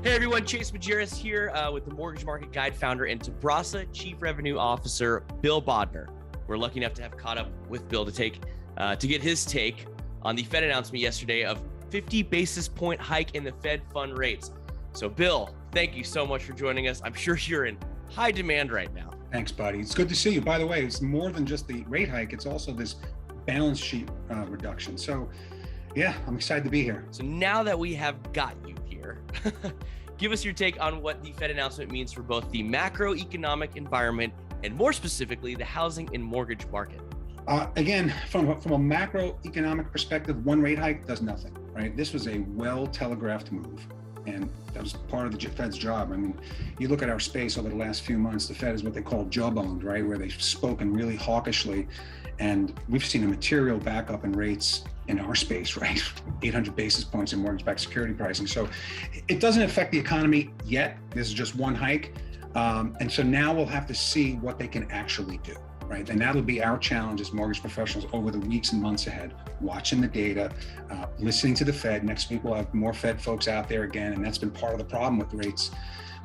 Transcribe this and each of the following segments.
Hey everyone, Chase Majerus here with the Mortgage Market Guide founder and Tabrasa Chief Revenue Officer, Bill Bodnar. We're lucky enough to have caught up with Bill to get his take on the Fed announcement yesterday of 50 basis point hike in the Fed fund rates. So Bill, thank you so much for joining us. I'm sure you're in high demand right now. Thanks, buddy. It's good to see you. By the way, it's more than just the rate hike. It's also this balance sheet reduction. So yeah, I'm excited to be here. So now that we have got you here, give us your take on what the Fed announcement means for both the macroeconomic environment and more specifically, the housing and mortgage market. Again, from a macroeconomic perspective, one rate hike does nothing, right? This was a well-telegraphed move, and that was part of the Fed's job. I mean, you look at our space over the last few months, the Fed is what they call jawboned, right? Where they've spoken really hawkishly, and we've seen a material backup in rates in our space, right? 800 basis points in mortgage-backed security pricing. So it doesn't affect the economy yet. This is just one hike. And so now we'll have to see what they can actually do, right? And that'll be our challenge as mortgage professionals over the weeks and months ahead, watching the data, listening to the Fed. Next week, we'll have more Fed folks out there again. And that's been part of the problem with rates,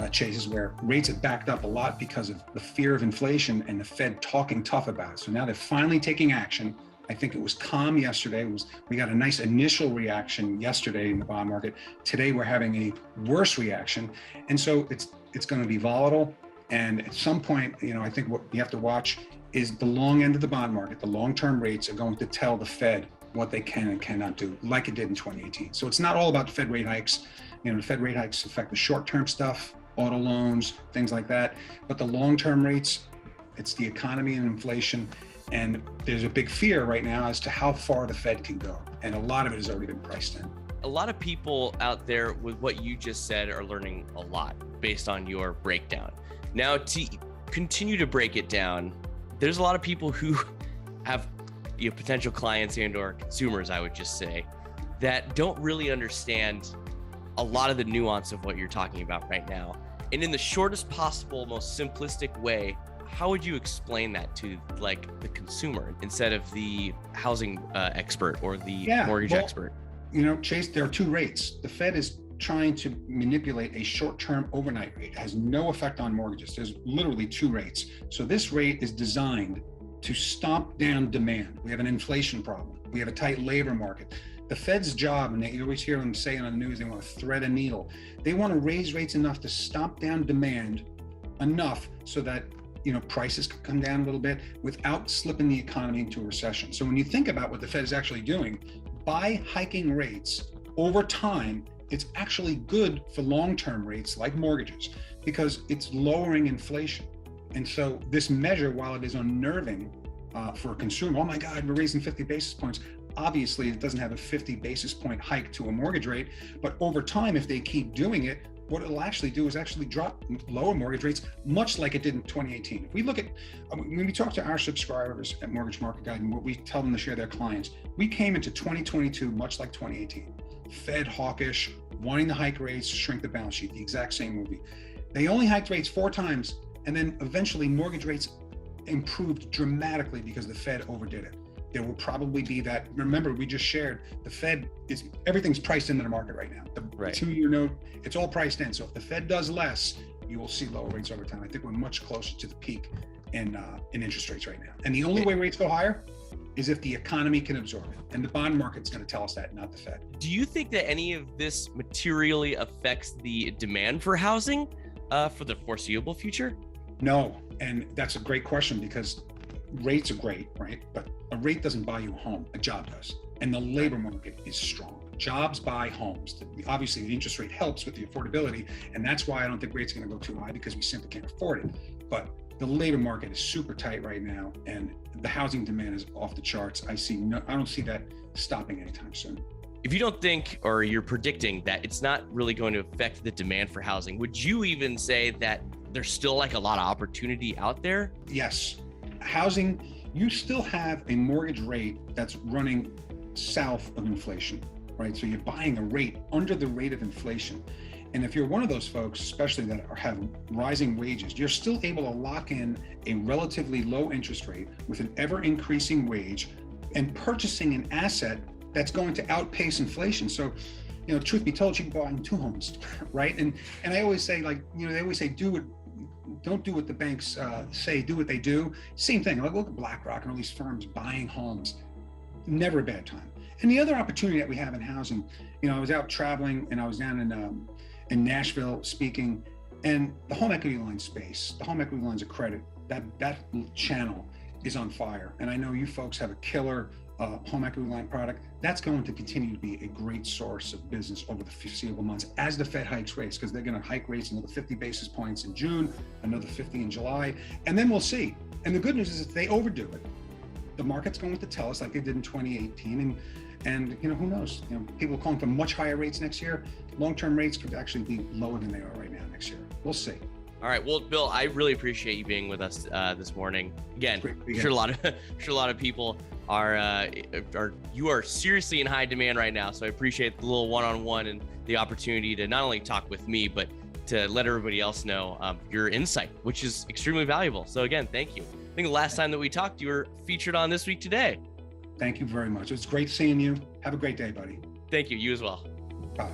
Chases, where rates have backed up a lot because of the fear of inflation and the Fed talking tough about it. So now they're finally taking action. I think it was calm yesterday. We got a nice initial reaction yesterday in the bond market. Today, we're having a worse reaction. And so it's going to be volatile. And at some point, I think what you have to watch is the long end of the bond market. The long-term rates are going to tell the Fed what they can and cannot do, like it did in 2018. So it's not all about the Fed rate hikes. The Fed rate hikes affect the short-term stuff, auto loans, things like that. But the long-term rates, it's the economy and inflation. And there's a big fear right now as to how far the Fed can go. And a lot of it has already been priced in. A lot of people out there with what you just said are learning a lot based on your breakdown. Now, to continue to break it down, there's a lot of people who have potential clients and or consumers, I would just say, that don't really understand a lot of the nuance of what you're talking about right now. And in the shortest possible, most simplistic way, how would you explain that to the consumer instead of the housing expert or the mortgage expert? Chase, there are two rates. The Fed is trying to manipulate a short-term overnight rate. It has no effect on mortgages. There's literally two rates. So this rate is designed to stomp down demand. We have an inflation problem. We have a tight labor market. The Fed's job, and you always hear them say it on the news, they want to thread a needle. They want to raise rates enough to stomp down demand enough so that prices can come down a little bit without slipping the economy into a recession. So when you think about what the Fed is actually doing, by hiking rates over time, it's actually good for long-term rates like mortgages because it's lowering inflation. And so this measure, while it is unnerving for a consumer, oh my God, we're raising 50 basis points. Obviously, it doesn't have a 50 basis point hike to a mortgage rate, but over time, if they keep doing it, what it'll actually do is actually lower mortgage rates, much like it did in 2018. If we look at, when we talk to our subscribers at Mortgage Market Guide and what we tell them to share their clients, we came into 2022 much like 2018. Fed hawkish, wanting to hike rates, shrink the balance sheet, the exact same movie. They only hiked rates 4 times, and then eventually mortgage rates improved dramatically because the Fed overdid it. There will probably be that. Remember, we just shared the Fed everything's priced into the market right now. The 2-year note, it's all priced in. So if the Fed does less, you will see lower rates over time. I think we're much closer to the peak in interest rates right now. And the only way rates go higher is if the economy can absorb it. And the bond market's going to tell us that, not the Fed. Do you think that any of this materially affects the demand for housing for the foreseeable future? No, and that's a great question because rates are great, right? But a rate doesn't buy you a home, a job does. And the labor market is strong. Jobs buy homes. Obviously, the interest rate helps with the affordability. And that's why I don't think rates are going to go too high because we simply can't afford it. But the labor market is super tight right now. And the housing demand is off the charts. I don't see that stopping anytime soon. If you don't think, or you're predicting that it's not really going to affect the demand for housing, would you even say that there's still a lot of opportunity out there? Yes. Housing, you still have a mortgage rate that's running south of inflation, right? So you're buying a rate under the rate of inflation. And if you're one of those folks, especially that have rising wages, you're still able to lock in a relatively low interest rate with an ever increasing wage and purchasing an asset that's going to outpace inflation. So, truth be told, she can go out in 2 homes, right? And I always say, like, they always say, don't do what the banks say, do what they do. Same thing. Like, look at BlackRock and all these firms buying homes. Never a bad time. And the other opportunity that we have in housing, I was out traveling and I was down in Nashville speaking, and the home equity line space, the home equity lines of credit, that channel is on fire. And I know you folks have a killer home equity line product. That's going to continue to be a great source of business over the foreseeable months as the Fed hikes rates, because they're going to hike rates another 50 basis points in June, another 50 in July, and then we'll see. And the good news is if they overdo it, the market's going to tell us, like they did in 2018, and who knows? People are calling for much higher rates next year. Long-term rates could actually be lower than they are right now next year. We'll see. All right. Well, Bill, I really appreciate you being with us this morning. Again, I'm sure a lot of people are you are seriously in high demand right now. So I appreciate the little one-on-one and the opportunity to not only talk with me, but to let everybody else know your insight, which is extremely valuable. So again, thank you. I think the last time that we talked, you were featured on This Week Today. Thank you very much. It's great seeing you. Have a great day, buddy. Thank you. You as well. Bye.